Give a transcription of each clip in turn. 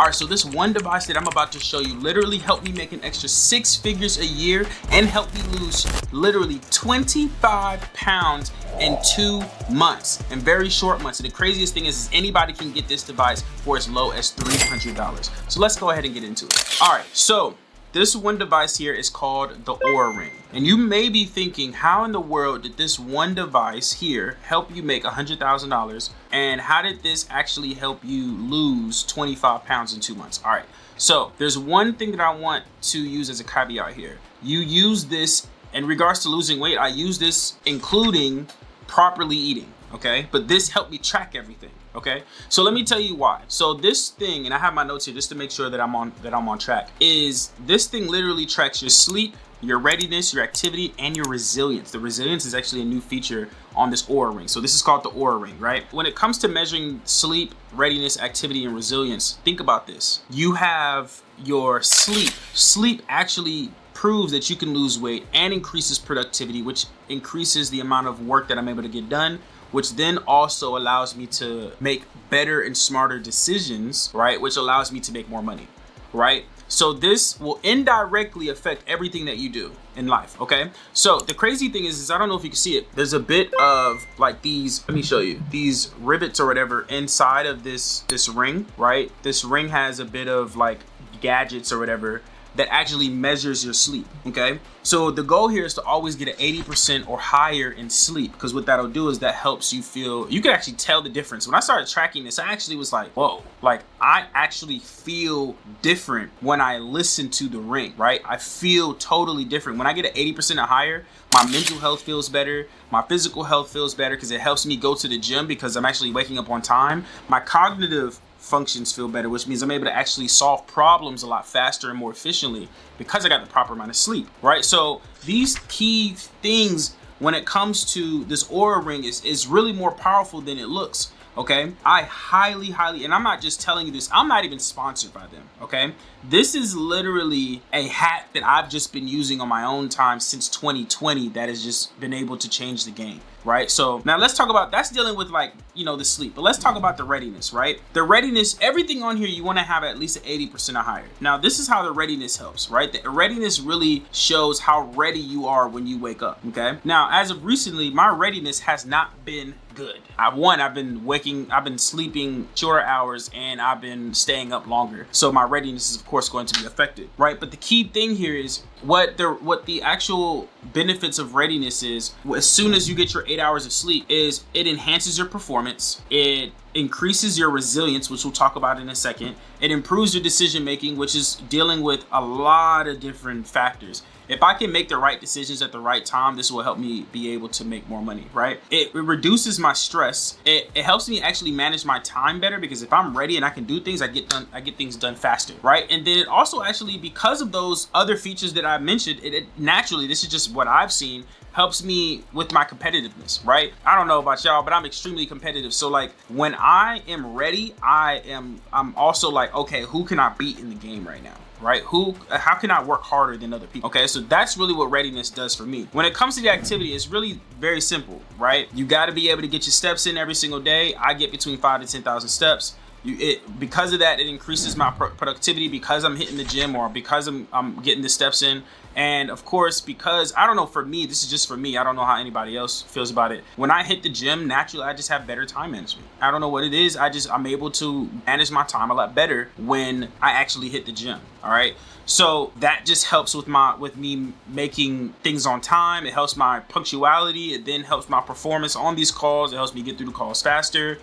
All right, so this one device that I'm about to show you literally helped me make an extra 6 figures a year and helped me lose literally 25 pounds in 2 months, in very short months. And the craziest thing is anybody can get this device for as low as $300. So let's go ahead and get into it. All right, so this one device here is called the Oura Ring. And you may be thinking, how in the world did this one device here help you make $100,000? And how did this actually help you lose 25 pounds in 2 months? All right, so there's one thing that I want to use as a caveat here. You use this in regards to losing weight. I use this including properly eating, okay? But this helped me track everything. Okay, so let me tell you why. So this thing, and I have my notes here just to make sure that I'm on track, is this thing literally tracks your sleep, your readiness, your activity, and your resilience. The resilience is actually a new feature on this Oura Ring. So this is called the Oura Ring, right? When it comes to measuring sleep, readiness, activity, and resilience, think about this. You have your sleep. Sleep actually proves that you can lose weight and increases productivity, which increases the amount of work that I'm able to get done, which then also allows me to make better and smarter decisions, right? Which allows me to make more money, right? So this will indirectly affect everything that you do in life, okay? So the crazy thing is I don't know if you can see it. There's a bit of like these, let me show you, these rivets or whatever inside of this ring, right? This ring has a bit of like gadgets or whatever that actually measures your sleep, okay? So the goal here is to always get an 80% or higher in sleep, because what that'll do is that helps you feel, you can actually tell the difference. When I started tracking this, I actually was like, whoa, like I actually feel different when I listen to the ring, right? I feel totally different. When I get an 80% or higher, my mental health feels better. My physical health feels better because it helps me go to the gym because I'm actually waking up on time. My cognitive functions feel better, which means I'm able to actually solve problems a lot faster and more efficiently because I got the proper amount of sleep, right? So these key things when it comes to this Oura Ring is really more powerful than it looks, okay? I highly, and I'm not just telling you this, I'm not even sponsored by them, okay? This is literally a hat that I've just been using on my own time since 2020 that has just been able to change the game, right? So now let's talk about, that's dealing with like, you know, the sleep, but let's talk about the readiness, right? The readiness, everything on here, you want to have at least 80% or higher. Now, this is how the readiness helps, right? The readiness really shows how ready you are when you wake up, okay? Now, as of recently, my readiness has not been good. I've been sleeping shorter hours and I've been staying up longer. So my readiness is of course going to be affected, right? But the key thing here is what the actual benefits of readiness is, as soon as you get your 8 hours of sleep, is it enhances your performance, it increases your resilience, which we'll talk about in a second, it improves your decision making, which is dealing with a lot of different factors. If I can make the right decisions at the right time, this will help me be able to make more money, right? It reduces my stress. It helps me actually manage my time better, because if I'm ready and I can do things, I get things done faster, right? And then it also actually, because of those other features that I mentioned, it naturally, this is just what I've seen, helps me with my competitiveness, right? I don't know about y'all, but I'm extremely competitive. So like when I am ready, I'm also like, okay, who can I beat in the game right now? Right? How can I work harder than other people? Okay, so that's really what readiness does for me. When it comes to the activity, it's really very simple, right? You got to be able to get your steps in every single day. I get between 5,000 to 10,000 steps. Because of that, it increases my productivity, because I'm hitting the gym, or because I'm getting the steps in. And of course, because I don't know, for me, this is just for me, I don't know how anybody else feels about it. When I hit the gym, naturally, I just have better time management. I don't know what it is. I'm able to manage my time a lot better when I actually hit the gym. All right. So that just helps with me making things on time. It helps my punctuality. It then helps my performance on these calls. It helps me get through the calls faster,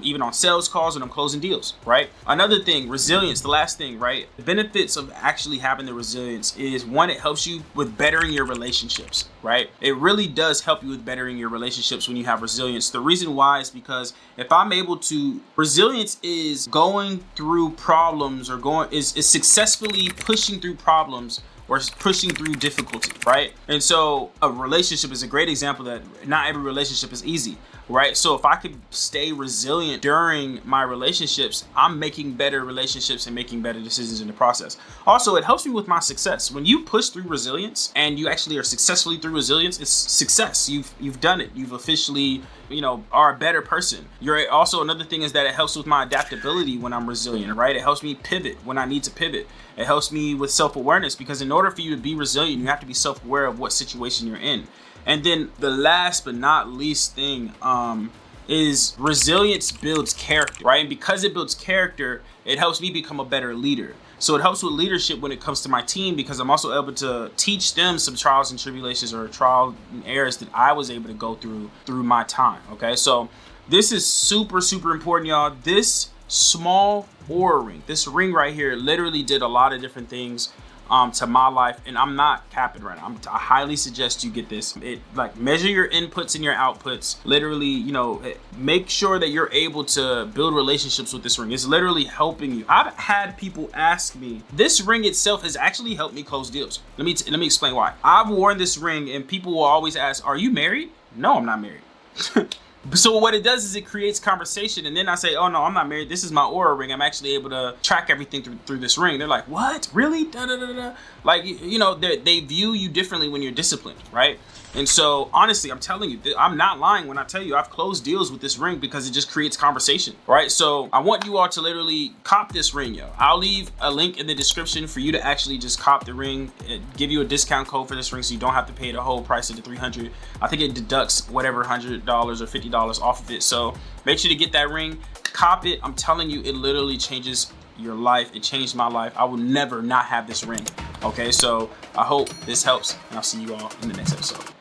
even on sales calls when I'm closing deals, right? Another thing, resilience, the last thing, right? The benefits of actually having the resilience is, one, it helps you with bettering your relationships, right? It really does help you with bettering your relationships when you have resilience. The reason why is because if I'm able to, resilience is going through problems, or is successfully pushing through problems or pushing through difficulty, right? And so a relationship is a great example that not every relationship is easy. right? So if I could stay resilient during my relationships, I'm making better relationships and making better decisions in the process. Also, it helps me with my success. When you push through resilience and you actually are successfully through resilience, it's success. You've done it. You've officially, are a better person. You're also, another thing is that it helps with my adaptability when I'm resilient, right? It helps me pivot when I need to pivot. It helps me with self-awareness, because in order for you to be resilient, you have to be self-aware of what situation you're in. And then the last but not least thing is resilience builds character, right? And because it builds character, it helps me become a better leader. So it helps with leadership when it comes to my team, because I'm also able to teach them some trials and tribulations or trial and errors that I was able to go through my time. Okay, so this is super, super important, y'all. This small Oura ring, this ring right here, literally did a lot of different things to my life, and I'm not capping right now. I highly suggest you get this. It measure your inputs and your outputs. Literally, make sure that you're able to build relationships with this ring. It's literally helping you. I've had people ask me, this ring itself has actually helped me close deals. Let me explain why. I've worn this ring and people will always ask, are you married? No, I'm not married. So what it does is it creates conversation, and then I say, oh no, I'm not married. This is my Oura ring. I'm actually able to track everything through this ring. They're like, what? Really? Da, da, da, da. Like, they view you differently when you're disciplined, right? And so honestly, I'm telling you, I'm not lying when I tell you I've closed deals with this ring because it just creates conversation, right? So I want you all to literally cop this ring, yo. I'll leave a link in the description for you to actually just cop the ring, give you a discount code for this ring so you don't have to pay the whole price of the $300. I think it deducts whatever $100 or $50 off of it. So make sure to get that ring, cop it. I'm telling you, it literally changes your life. It changed my life. I will never not have this ring. Okay, so I hope this helps, and I'll see you all in the next episode.